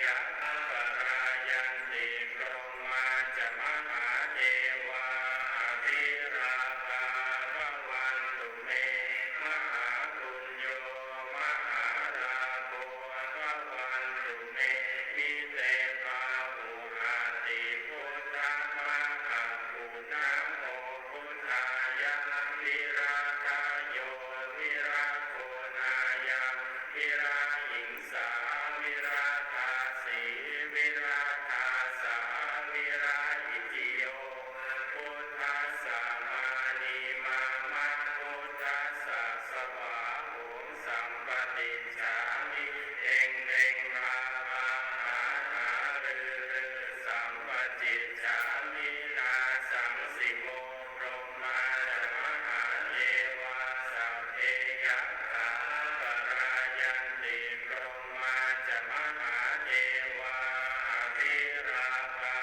ยะปรายันติพรหมาจะมหาเทวาอภิราภาภวันตุเมมหาปุญโญมหาราโภภวันตุเมมิเตภาหุอาติพุทธมหาปุณณโมพุทธายะวิราคโยวิราโคนายังวิราหิงสาวิราคาสีวิราคาสาวิราหิจิโยพุทธัสสะมานีมามะพุทธัสสะสวาหุมสัมปติจฉามิเองเองมามาหาหารือรือสัมปติจฉามินาสังสิโมพรหมาจะมหาเทวาสัพเพยะถาปรายันติพรหมาจะมหาเทวาอภิราภา